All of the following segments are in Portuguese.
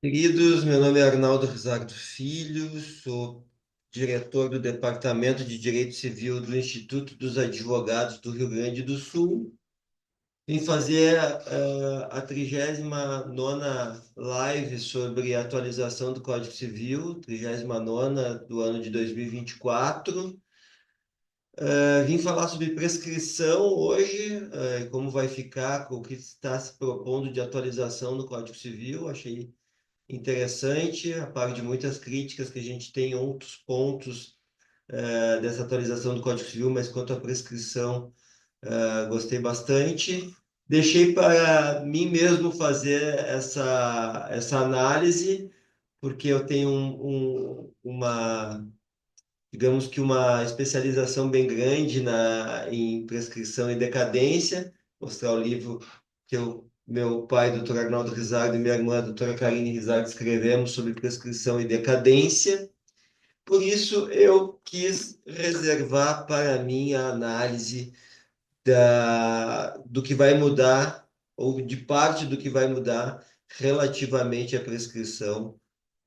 Queridos, meu nome é Arnaldo Rizardo Filho, sou diretor do Departamento de Direito Civil do Instituto dos Advogados do Rio Grande do Sul. Vim fazer a 39ª live sobre atualização do Código Civil, 39ª do ano de 2024. Vim falar sobre prescrição hoje, como vai ficar, o que está se propondo de atualização no Código Civil. Achei interessante, a par de muitas críticas que a gente tem outros pontos dessa atualização do Código Civil, mas quanto à prescrição, gostei bastante. Deixei para mim mesmo fazer essa análise, porque eu tenho digamos que uma especialização bem grande em prescrição e decadência, mostrar o livro que meu pai, doutor Arnaldo Rizardo, e minha irmã, doutora Karine Rizardo, escrevemos sobre prescrição e decadência. Por isso, eu quis reservar para mim a análise do que vai mudar, ou de parte do que vai mudar relativamente à prescrição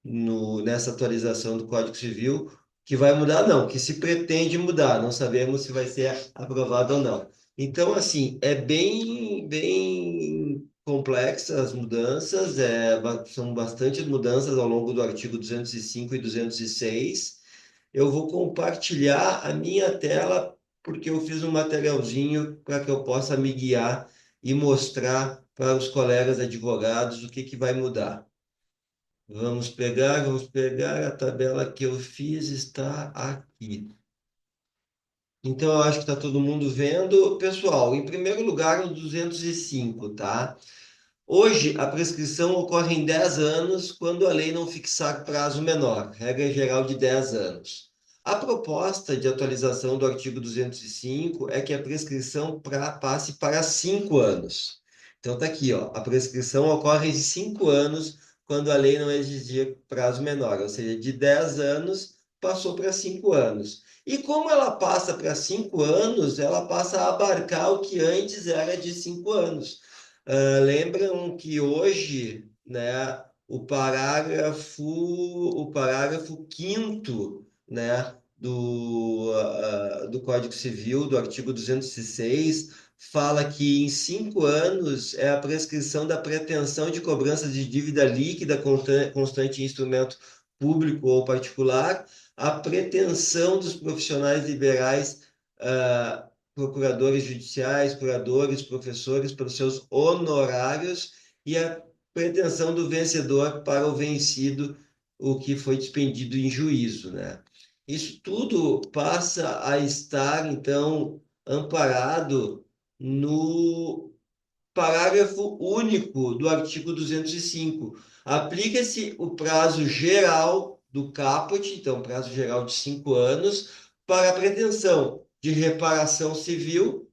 nessa atualização do Código Civil, que vai mudar, não, que se pretende mudar, não sabemos se vai ser aprovado ou não. Então, assim, é bem complexas as mudanças, são bastantes mudanças ao longo do artigo 205 e 206. Eu vou compartilhar a minha tela, porque eu fiz um materialzinho para que eu possa me guiar e mostrar para os colegas advogados o que que vai mudar. Vamos pegar, a tabela que eu fiz está aqui. Então, eu acho que está todo mundo vendo. Pessoal, em primeiro lugar, no 205, tá? Hoje, a prescrição ocorre em 10 anos, quando a lei não fixar prazo menor, regra geral de 10 anos. A proposta de atualização do artigo 205 é que a prescrição passe para 5 anos. Então, está aqui, ó, a prescrição ocorre em 5 anos, quando a lei não exigir prazo menor, ou seja, de 10 anos passou para 5 anos. E como ela passa para 5 anos, ela passa a abarcar o que antes era de 5 anos. Lembram que hoje, né, o parágrafo quinto, né, do Código Civil, do artigo 206, fala que em 5 anos é a prescrição da pretensão de cobrança de dívida líquida constante em instrumento público ou particular, a pretensão dos profissionais liberais procuradores judiciais, curadores, professores, pelos seus honorários e a pretensão do vencedor para o vencido, o que foi dispendido em juízo, né? Isso tudo passa a estar, então, amparado no parágrafo único do artigo 205. Aplica-se o prazo geral do caput, então, prazo geral de 5 anos, para a pretensão de reparação civil,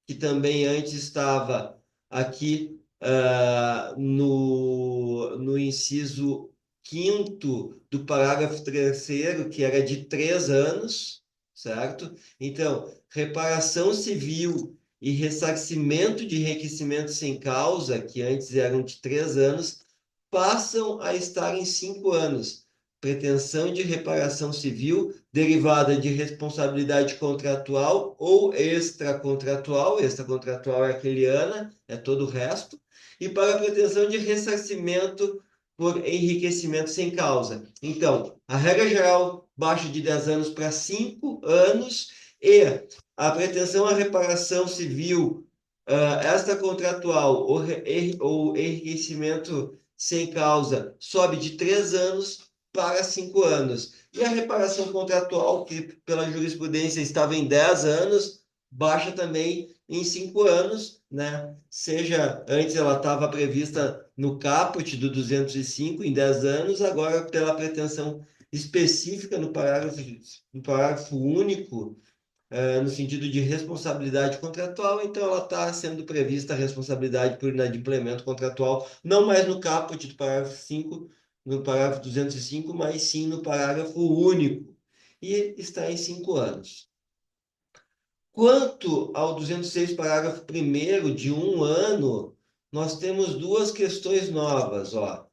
que também antes estava aqui no inciso quinto do parágrafo terceiro, que era de 3 anos, certo? Então, reparação civil e ressarcimento de enriquecimento sem causa, que antes eram de 3 anos, passam a estar em 5 anos. Pretensão de reparação civil derivada de responsabilidade contratual ou extracontratual. Extracontratual é aquele ano, é todo o resto. E para a pretensão de ressarcimento por enriquecimento sem causa. Então, a regra geral baixa de 10 anos para 5 anos e a pretensão à reparação civil extracontratual ou enriquecimento sem causa sobe de 3 anos para 5 anos. E a reparação contratual, que pela jurisprudência estava em 10 anos, baixa também em 5 anos, né? Seja antes ela estava prevista no caput do 205 em 10 anos, agora pela pretensão específica no parágrafo único, no sentido de responsabilidade contratual, então ela está sendo prevista a responsabilidade por inadimplemento contratual, não mais no caput do parágrafo 5, no parágrafo 205, mas sim no parágrafo único, e está em 5 anos. Quanto ao 206, parágrafo primeiro de 1 ano, nós temos duas questões novas, ó.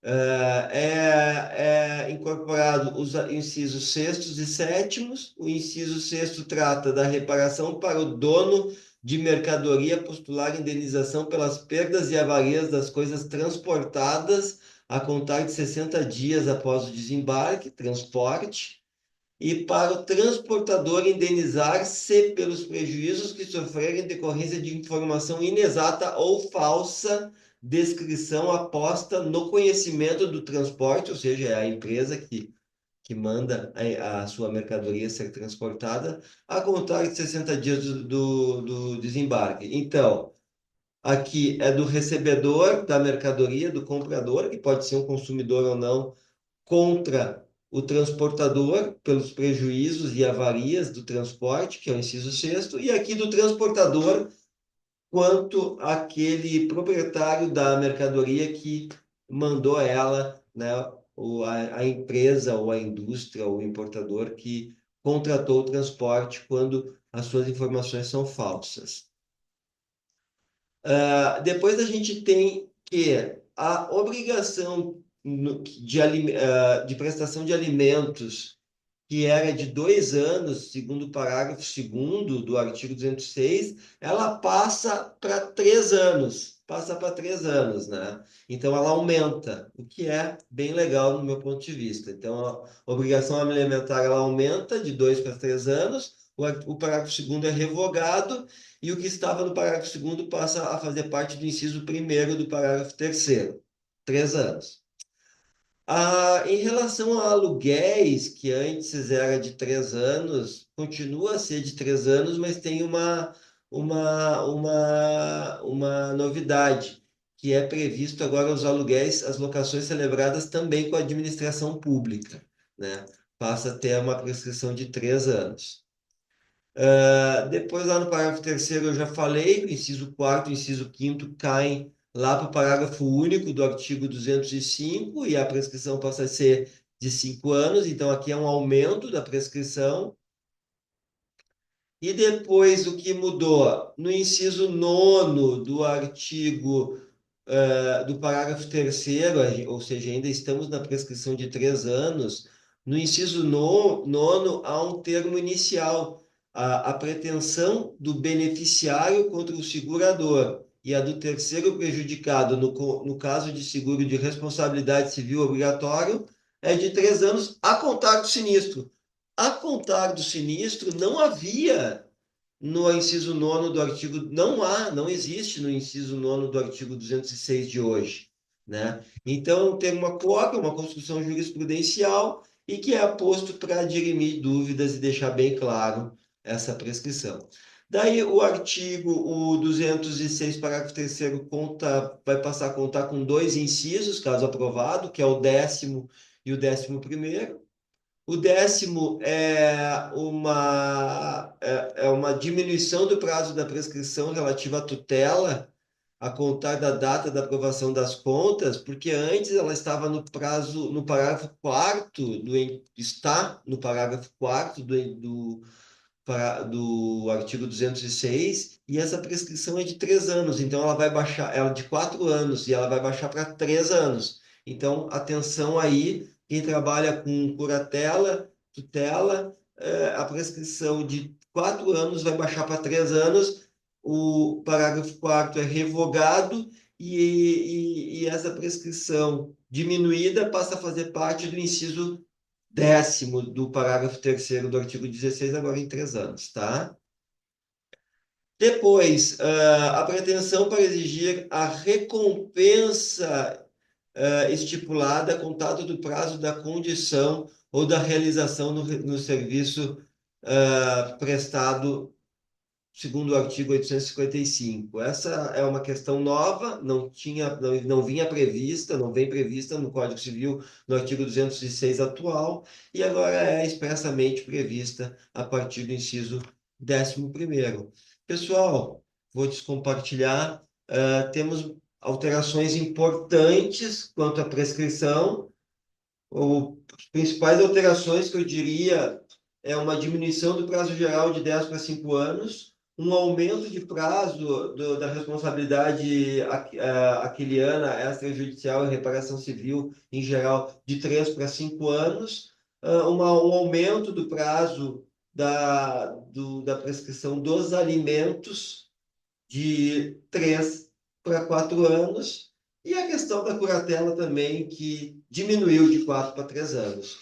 É incorporado os incisos sextos e sétimos. O inciso sexto trata da reparação para o dono de mercadoria postular indenização pelas perdas e avarias das coisas transportadas a contar de 60 dias após o desembarque, transporte, e para o transportador indenizar-se pelos prejuízos que sofrer em decorrência de informação inexata ou falsa, descrição aposta no conhecimento do transporte, ou seja, é a empresa que manda a sua mercadoria ser transportada, a contar de 60 dias do desembarque. Então, aqui é do recebedor da mercadoria, do comprador, que pode ser um consumidor ou não, contra o transportador pelos prejuízos e avarias do transporte, que é o inciso sexto, e aqui do transportador quanto aquele proprietário da mercadoria que mandou ela, né, a empresa ou a indústria ou o importador que contratou o transporte quando as suas informações são falsas. Depois a gente tem que a obrigação de prestação de alimentos, que era de 2 anos, segundo o parágrafo segundo do artigo 206, ela passa para 3 anos, né? Então ela aumenta, o que é bem legal no meu ponto de vista. Então a obrigação alimentar ela aumenta de 2 para 3 anos, o parágrafo segundo é revogado e o que estava no parágrafo segundo passa a fazer parte do inciso primeiro do parágrafo terceiro, 3 anos. Em relação a aluguéis, que antes era de 3 anos, continua a ser de 3 anos, mas tem uma novidade, que é previsto agora os aluguéis, as locações celebradas também com a administração pública, né? Passa a ter uma prescrição de 3 anos. Depois, lá no parágrafo terceiro, eu já falei, o inciso quarto e o inciso quinto caem lá para o parágrafo único do artigo 205 e a prescrição passa a ser de 5 anos, então aqui é um aumento da prescrição. E depois, o que mudou? No inciso nono do artigo, do parágrafo terceiro, ou seja, ainda estamos na prescrição de 3 anos, no inciso nono há um termo inicial, a pretensão do beneficiário contra o segurador e a do terceiro prejudicado, no caso de seguro de responsabilidade civil obrigatório, é de 3 anos a contar do sinistro. A contar do sinistro não havia no inciso nono do artigo, não existe no inciso nono do artigo 206 de hoje, né? Então, tem uma cópia, uma construção jurisprudencial e que é posto para dirimir dúvidas e deixar bem claro essa prescrição. Daí, o 206, parágrafo terceiro vai passar a contar com dois incisos, caso aprovado, que é o 10º e o 11º. O 10º é uma diminuição do prazo da prescrição relativa à tutela, a contar da data da aprovação das contas, porque antes ela estava no prazo, no parágrafo quarto está no parágrafo quarto do artigo 206, e essa prescrição é de 3 anos, então ela vai baixar, ela é de 4 anos, e ela vai baixar para 3 anos. Então, atenção aí, quem trabalha com curatela, tutela, a prescrição de 4 anos vai baixar para 3 anos, o parágrafo quarto é revogado, e essa prescrição diminuída passa a fazer parte do inciso 10º do parágrafo terceiro do artigo 16, agora em 3 anos, tá? Depois, a pretensão para exigir a recompensa estipulada, contado do prazo da condição ou da realização no serviço prestado segundo o artigo 855. Essa é uma questão nova, não vinha prevista, não vem prevista no Código Civil, no artigo 206 atual, e agora é expressamente prevista a partir do inciso 11º. Pessoal, vou descompartilhar, temos alterações importantes quanto à prescrição. As principais alterações que eu diria é uma diminuição do prazo geral de 10 para 5 anos, um aumento de prazo da responsabilidade aquiliana, extrajudicial e reparação civil, em geral, de 3 para 5 anos, um aumento do prazo da prescrição dos alimentos de 3 para 4 anos, e a questão da curatela também, que diminuiu de 4 para 3 anos.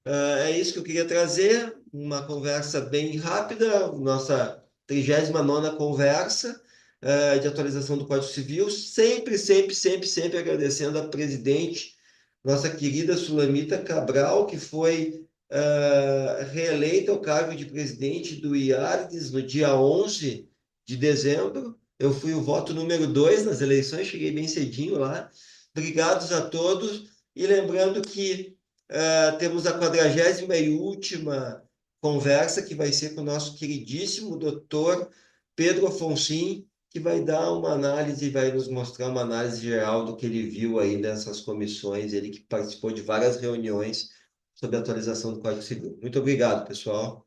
É isso que eu queria trazer, uma conversa bem rápida, nossa 39ª conversa de atualização do Código Civil, sempre, sempre, sempre, sempre agradecendo a presidente, nossa querida Sulamita Cabral, que foi reeleita ao cargo de presidente do IARDES no dia 11 de dezembro. Eu fui o voto número 2 nas eleições, cheguei bem cedinho lá. Obrigados a todos, e lembrando que temos a 40ª e última conversa, que vai ser com o nosso queridíssimo doutor Pedro Afonso, que vai dar uma análise, vai nos mostrar uma análise geral do que ele viu aí nessas comissões, ele que participou de várias reuniões sobre a atualização do Código Civil. Muito obrigado, pessoal.